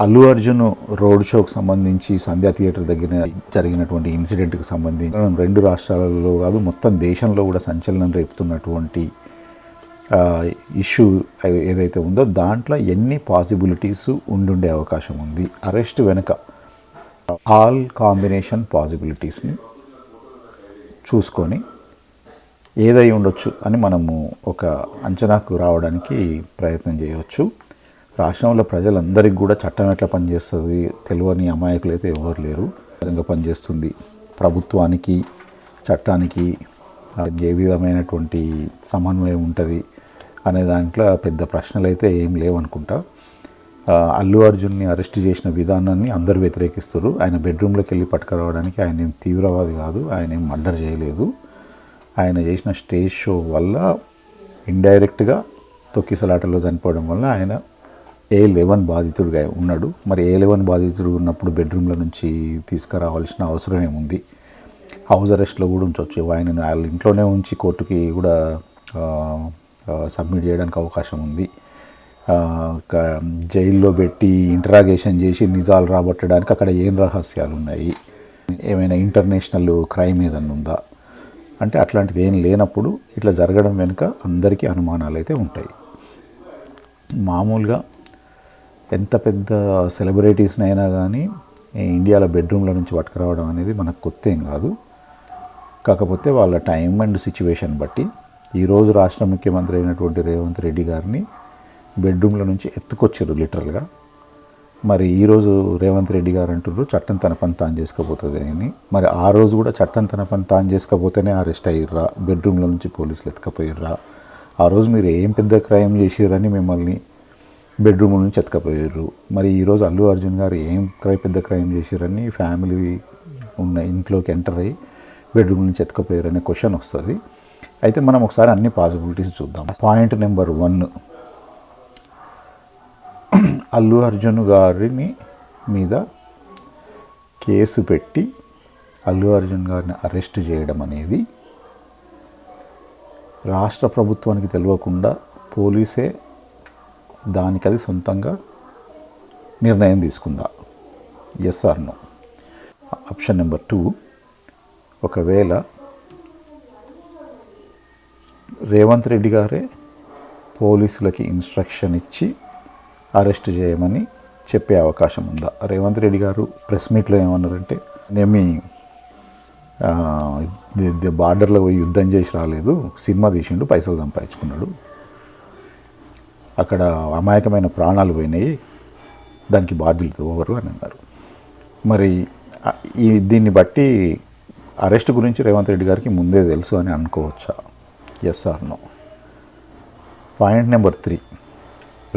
Allu Arjun road షోకి సంబంధించి సంధ్యా theatre దగ్గర జరిగినటువంటి ఇన్సిడెంట్కి సంబంధించి రెండు రాష్ట్రాలలో కాదు మొత్తం దేశంలో కూడా సంచలనం రేపుతున్నటువంటి ఇష్యూ ఏదైతే ఉందో దాంట్లో ఎన్ని పాసిబిలిటీస్ ఉండుండే అవకాశం ఉంది, అరెస్ట్ వెనుక ఆల్ కాంబినేషన్ పాసిబిలిటీస్ని చూసుకొని ఏదై ఉండొచ్చు అని మనము ఒక అంచనాకు రావడానికి ప్రయత్నం చేయవచ్చు. రాష్ట్రంలో ప్రజలందరికీ కూడా చట్టం ఎట్లా పనిచేస్తుంది తెలియని అమాయకులు అయితే ఎవరు లేరు. విధంగా పనిచేస్తుంది ప్రభుత్వానికి చట్టానికి ఏ విధమైనటువంటి సమన్వయం ఉంటుంది అనే దాంట్లో పెద్ద ప్రశ్నలు అయితే ఏం లేవనుకుంటా. అల్లు అర్జున్ని అరెస్ట్ చేసిన విధానాన్ని అందరూ వ్యతిరేకిస్తారు. ఆయన బెడ్రూమ్లోకి వెళ్ళి పట్టుకురావడానికి ఆయన ఏం తీవ్రవాది కాదు, ఆయన ఏం మర్డర్ చేయలేదు. ఆయన చేసిన స్టేజ్ షో వల్ల ఇండైరెక్ట్గా తొక్కిసలాటలో చనిపోవడం వల్ల ఆయన A11 బాధితుడిగా ఉన్నాడు. మరి A11 బాధితుడు ఉన్నప్పుడు బెడ్రూమ్ల నుంచి తీసుకురావాల్సిన అవసరం ఏముంది? హౌస్ అరెస్ట్లో కూడా ఉంచవచ్చు. ఆయనను వాళ్ళ ఇంట్లోనే ఉంచి కోర్టుకి కూడా సబ్మిట్ చేయడానికి అవకాశం ఉంది. జైల్లో పెట్టి ఇంటరాగేషన్ చేసి నిజాలు రాబట్టడానికి అక్కడ ఏం రహస్యాలు ఉన్నాయి, ఏమైనా ఇంటర్నేషనల్ క్రైమ్ ఏదన్నా ఉందా అంటే అట్లాంటిది ఏం లేనప్పుడు ఇట్లా జరగడం వెనుక అందరికీ అనుమానాలు అయితే ఉంటాయి. మామూలుగా ఎంత పెద్ద సెలబ్రిటీస్ని అయినా కానీ ఇండియాలో బెడ్రూమ్ల నుంచి పట్టుకురావడం అనేది మనకు కొత్త ఏం కాదు. కాకపోతే వాళ్ళ టైం అండ్ సిచ్యువేషన్ బట్టి ఈరోజు రాష్ట్ర ముఖ్యమంత్రి అయినటువంటి రేవంత్ రెడ్డి గారిని బెడ్రూమ్ల నుంచి ఎత్తుకొచ్చారు లిటరల్గా. మరి ఈరోజు రేవంత్ రెడ్డి గారు అంటున్నారు చట్టం తన పని తాను చేసుకోపోతుంది అని. మరి ఆ రోజు కూడా చట్టం తన పని తాను చేసుకోపోతేనే అరెస్ట్ అయ్యిర్రా, బెడ్రూమ్ల నుంచి పోలీసులు ఎత్తుకపోయిర్రా? ఆ రోజు మీరు ఏం పెద్ద క్రైమ్ చేసిర్రని మిమ్మల్ని బెడ్రూమ్ నుంచి ఎత్తుకపోయారు. మరి ఈరోజు అల్లు అర్జున్ గారు ఏం పెద్ద క్రైమ్ చేశారని ఫ్యామిలీ ఉన్న ఇంట్లోకి ఎంటర్ అయ్యి బెడ్రూమ్ నుంచి ఎత్తుకపోయారనే క్వశ్చన్ వస్తుంది. అయితే మనం ఒకసారి అన్ని పాసిబిలిటీస్ చూద్దాం. పాయింట్ నెంబర్ 1, అల్లు అర్జున్ గారిని మీద కేసు పెట్టి అల్లు అర్జున్ గారిని అరెస్ట్ చేయడం అనేది రాష్ట్ర ప్రభుత్వానికి తెలియకుండా పోలీసే దానికి అది సొంతంగా నిర్ణయం తీసుకుందా? Yes or no? Option number 2, ఒకవేళ రేవంత్ రెడ్డి గారే పోలీసులకి ఇన్స్ట్రక్షన్ ఇచ్చి అరెస్ట్ చేయమని చెప్పే అవకాశం ఉందా? రేవంత్ రెడ్డి గారు ప్రెస్ మీట్లో ఏమన్నారంటే నేమి బార్డర్లో పోయి యుద్ధం చేసి రాలేదు, సినిమా తీసిండు, పైసలు సంపాదించుకున్నాడు, అక్కడ అమాయకమైన ప్రాణాలు పోయినాయి, దానికి బాధ్యులు ఎవరు అని అన్నారు. మరి దీన్ని బట్టి అరెస్ట్ గురించి రేవంత్ రెడ్డి గారికి ముందే తెలుసు అని అనుకోవచ్చా? Yes or no? Point number 3,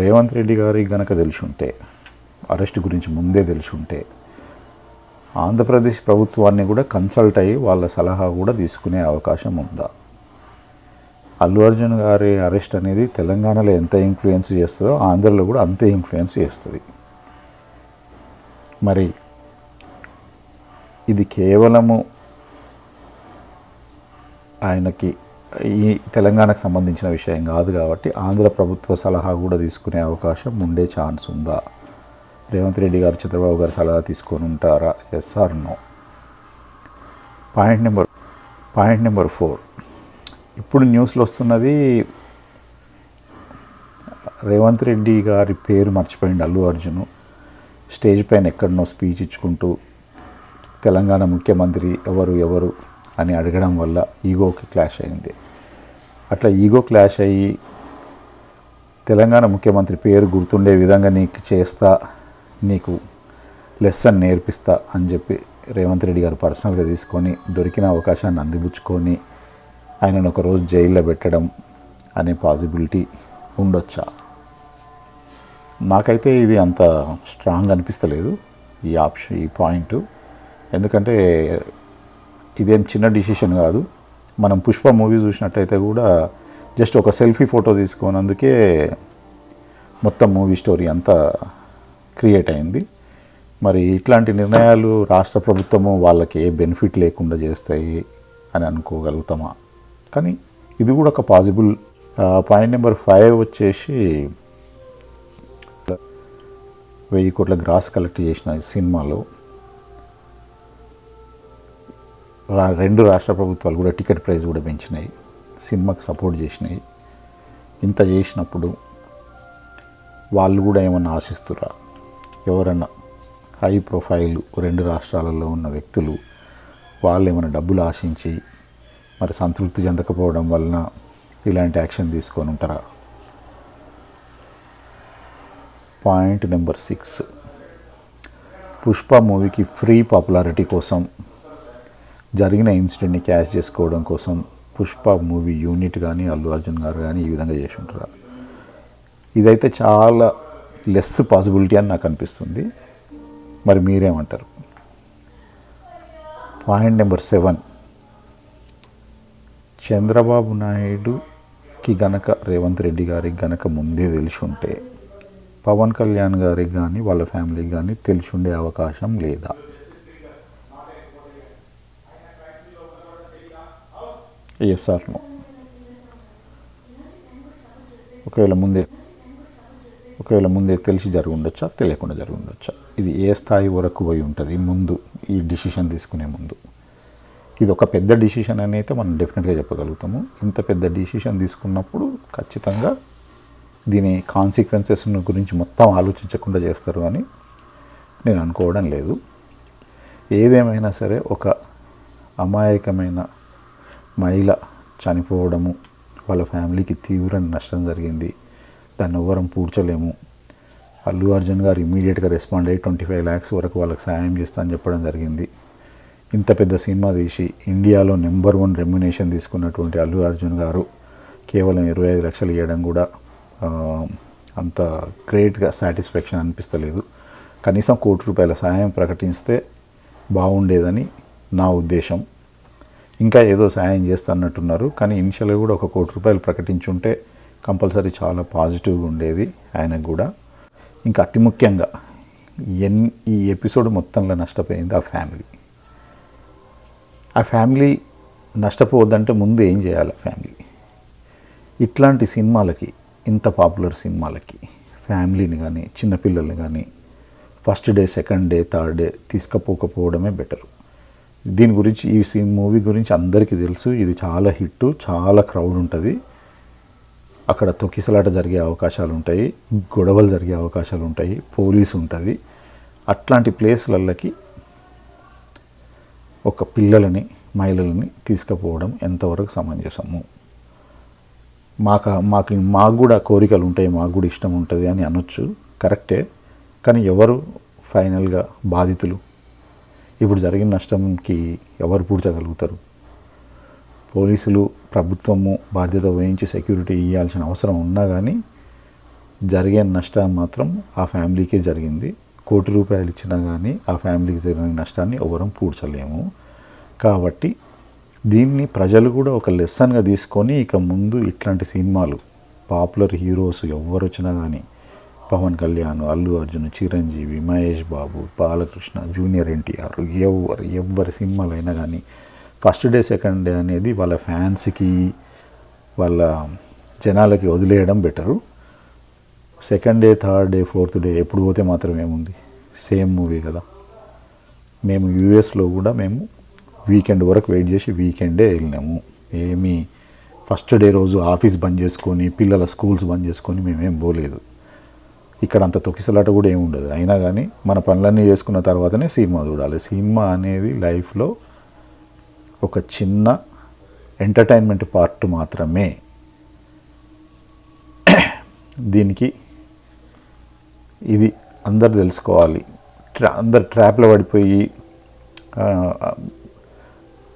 Revanth Reddy గారికి గనక తెలిసి ఉంటే, అరెస్ట్ గురించి ముందే తెలిసి ఉంటే ఆంధ్రప్రదేశ్ ప్రభుత్వాన్ని కూడా కన్సల్ట్ అయ్యి వాళ్ళ సలహా కూడా తీసుకునే అవకాశం ఉందా? అల్లు అర్జున్ గారి అరెస్ట్ అనేది తెలంగాణలో ఎంత ఇన్ఫ్లుయెన్స్ చేస్తుందో ఆంధ్రలో కూడా అంతే ఇన్ఫ్లుయెన్స్ చేస్తుంది. మరి ఇది కేవలము ఆయనకి ఈ తెలంగాణకు సంబంధించిన విషయం కాదు కాబట్టి ఆంధ్ర ప్రభుత్వ సలహా కూడా తీసుకునే అవకాశం ఉండే ఛాన్స్ ఉందా? రేవంత్ రెడ్డి గారు చంద్రబాబు గారు సలహా తీసుకొని ఉంటారా? Yes or no? Point number 4, ఇప్పుడు న్యూస్లో వస్తున్నది రేవంత్ రెడ్డి గారి పేరు మర్చిపోయింది అల్లు అర్జున్. స్టేజ్ పైన ఎక్కడనో స్పీచ్ ఇచ్చుకుంటూ తెలంగాణ ముఖ్యమంత్రి ఎవరు అని అడగడం వల్ల ఈగోకి క్లాష్ అయింది. అట్లా ఈగో క్లాష్ అయ్యి తెలంగాణ ముఖ్యమంత్రి పేరు గుర్తుండే విధంగా నీకు చేస్తా, నీకు లెసన్ నేర్పిస్తా అని చెప్పి రేవంత్ రెడ్డి గారు పర్సనల్గా తీసుకొని దొరికిన అవకాశాన్ని అందిపుచ్చుకొని ఆయనను ఒకరోజు జైల్లో పెట్టడం అనే పాసిబిలిటీ ఉండొచ్చా? నాకైతే ఇది అంత స్ట్రాంగ్ అనిపిస్తలేదు ఈ పాయింట్. ఎందుకంటే ఇదేం చిన్న డిసిషన్ కాదు. మనం పుష్ప మూవీ చూసినట్టయితే కూడా జస్ట్ ఒక సెల్ఫీ ఫోటో తీసుకున్నందుకే మొత్తం మూవీ స్టోరీ అంతా క్రియేట్ అయింది. మరి ఇట్లాంటి నిర్ణయాలు రాష్ట్ర ప్రభుత్వము వాళ్ళకి ఏ బెనిఫిట్ లేకుండా చేస్తాయి అని అనుకోగలుగుతామా? కానీ ఇది కూడా ఒక పాసిబుల్. పాయింట్ నెంబర్ 5 వచ్చేసి 1000 కోట్ల గ్రాస్ కలెక్ట్ చేసిన ఈ సినిమాలో 2 రాష్ట్ర ప్రభుత్వాలు కూడా టికెట్ ప్రైస్ కూడా పెంచినాయి, సినిమాకి సపోర్ట్ చేసినాయి. ఇంత చేసినప్పుడు వాళ్ళు కూడా ఏమన్నా ఆశిస్తురా? ఎవరన్నా హై ప్రొఫైల్ 2 రాష్ట్రాలలో ఉన్న వ్యక్తులు వాళ్ళు ఏమైనా డబ్బులు ఆశించి మరి సంతృప్తి చెందకపోవడం వలన ఇలాంటి యాక్షన్ తీసుకొని ఉంటారా? పాయింట్ నెంబర్ 6, పుష్ప మూవీకి ఫ్రీ పాపులారిటీ కోసం జరిగిన ఇన్సిడెంట్ని క్యాష్ చేసుకోవడం కోసం పుష్ప మూవీ యూనిట్ కానీ అల్లు అర్జున్ గారు కానీ ఈ విధంగా చేసి ఉంటారా? ఇదైతే చాలా లెస్ పాసిబిలిటీ అని నాకు అనిపిస్తుంది. మరి మీరేమంటారు? పాయింట్ నెంబర్ 7, చంద్రబాబు నాయుడుకి గనక రేవంత్ రెడ్డి గారికి గనక ముందే తెలిసి ఉంటే పవన్ కళ్యాణ్ గారికి కానీ వాళ్ళ ఫ్యామిలీకి కానీ తెలిసి ఉండే అవకాశం లేదా? Yes or no? ఒకవేళ ముందే తెలిసి జరిగి ఉండొచ్చా, తెలియకుండా జరిగి ఉండొచ్చా? ఇది ఏ స్థాయి వరకు పోయి ఉంటుంది ముందు ఈ డిసిషన్ తీసుకునే ముందు? ఇది ఒక పెద్ద డిసిషన్ అని అయితే మనం డెఫినెట్గా చెప్పగలుగుతాము. ఇంత పెద్ద డిసిషన్ తీసుకున్నప్పుడు ఖచ్చితంగా దీని కాన్సిక్వెన్సెస్ గురించి మొత్తం ఆలోచించకుండా చేస్తారు అని నేను అనుకోవడం లేదు. ఏదేమైనా సరే ఒక అమాయకమైన మహిళ చనిపోవడము, వాళ్ళ ఫ్యామిలీకి తీవ్ర నష్టం జరిగింది, దాన్ని ఎవరం పూడ్చలేము. అల్లు అర్జున్ గారు ఇమీడియట్గా రెస్పాండ్ అయ్యి 25 lakhs వరకు వాళ్ళకి సాయం చేస్తా అని చెప్పడం జరిగింది. ఇంత పెద్ద సినిమా తీసి ఇండియాలో నెంబర్ 1 రెమ్యునేషన్ తీసుకున్నటువంటి అల్లు అర్జున్ గారు కేవలం 25 లక్షలు ఇవ్వడం కూడా అంత గ్రేట్గా సాటిస్ఫాక్షన్ అనిపిస్తలేదు. కనీసం ₹1 కోటి సాయం ప్రకటిస్తే బాగుండేదని నా ఉద్దేశం. ఇంకా ఏదో సాయం చేస్తున్నట్టున్నారు, కానీ ఇనిషియల్గా కూడా ₹1 కోటి ప్రకటించుంటే కంపల్సరీ చాలా పాజిటివ్గా ఉండేది ఆయనకు కూడా. ఇంకా అతి ముఖ్యంగా ఈ ఎపిసోడ్ మొత్తంలో నష్టపోయింది ఆ ఫ్యామిలీ నష్టపోవద్దంటే ముందు ఏం చేయాలి? ఫ్యామిలీ ఇట్లాంటి సినిమాలకి, ఇంత పాపులర్ సినిమాలకి ఫ్యామిలీని కానీ చిన్నపిల్లల్ని కానీ first day, second day, third day తీసుకుపోకపోవడమే బెటర్. దీని గురించి ఈ మూవీ గురించి అందరికీ తెలుసు. ఇది చాలా హిట్, చాలా క్రౌడ్ ఉంటుంది. అక్కడ తొక్కిసలాట జరిగే అవకాశాలు ఉంటాయి, గొడవలు జరిగే అవకాశాలు ఉంటాయి, పోలీసు ఉంటుంది. అట్లాంటి ప్లేస్లకి ఒక పిల్లలని, మహిళలని తీసుకుపోవడం ఎంతవరకు సమంజసము? మాకు కూడా కోరికలు ఉంటాయి, మాకు కూడా ఇష్టం ఉంటుంది అని అనొచ్చు, కరెక్టే. కానీ ఎవరు ఫైనల్గా బాధితులు? ఇప్పుడు జరిగిన నష్టంకి ఎవరు పూడ్చగలుగుతారు? పోలీసులు, ప్రభుత్వము బాధ్యత వహించి సెక్యూరిటీ ఇవ్వాల్సిన అవసరం ఉన్నా కానీ జరిగే నష్టం మాత్రం ఆ ఫ్యామిలీకే జరిగింది. ₹1 కోటి ఇచ్చినా కానీ ఆ ఫ్యామిలీకి జరిగిన నష్టాన్ని ఎవరం పూడ్చలేము. కాబట్టి దీన్ని ప్రజలు కూడా ఒక లెసన్గా తీసుకొని ఇక ముందు ఇట్లాంటి సినిమాలు, పాపులర్ హీరోస్ ఎవరు వచ్చినా కానీ, పవన్ కళ్యాణ్, అల్లు అర్జున్, చిరంజీవి, మహేష్ బాబు, బాలకృష్ణ, జూనియర్ ఎన్టీఆర్, ఎవరి సినిమాలు అయినా కానీ ఫస్ట్ డే, సెకండ్ డే అనేది వాళ్ళ ఫ్యాన్స్కి, వాళ్ళ జనాలకి వదిలేయడం better. Second day, third day, fourth day ఎప్పుడు పోతే మాత్రం ఏముంది, సేమ్ మూవీ కదా. మేము యూఎస్లో కూడా మేము వీకెండ్ వరకు వెయిట్ చేసి వీకెండే వెళ్ళినాము. ఏమీ ఫస్ట్ డే రోజు ఆఫీస్ బంద్ చేసుకొని, పిల్లల స్కూల్స్ బంద్ చేసుకొని మేమేం పోలేదు. ఇక్కడ అంత తొక్కిసలాట కూడా ఏమి ఉండదు. అయినా కానీ మన పనులన్నీ చేసుకున్న తర్వాతనే సినిమా చూడాలి. సినిమా అనేది లైఫ్లో ఒక చిన్న ఎంటర్టైన్మెంట్ పార్ట్ మాత్రమే. దీనికి ఇది అందరు తెలుసుకోవాలి. అందరు ట్రాప్లో పడిపోయి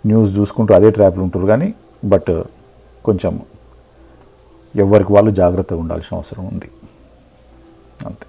న్యూస్ చూసుకుంటూ అదే ట్రాప్లు ఉంటారు కానీ బట్ కొంచెం ఎవరికి వాళ్ళు జాగ్రత్తగా ఉండాల్సిన అవసరం ఉంది అంతే.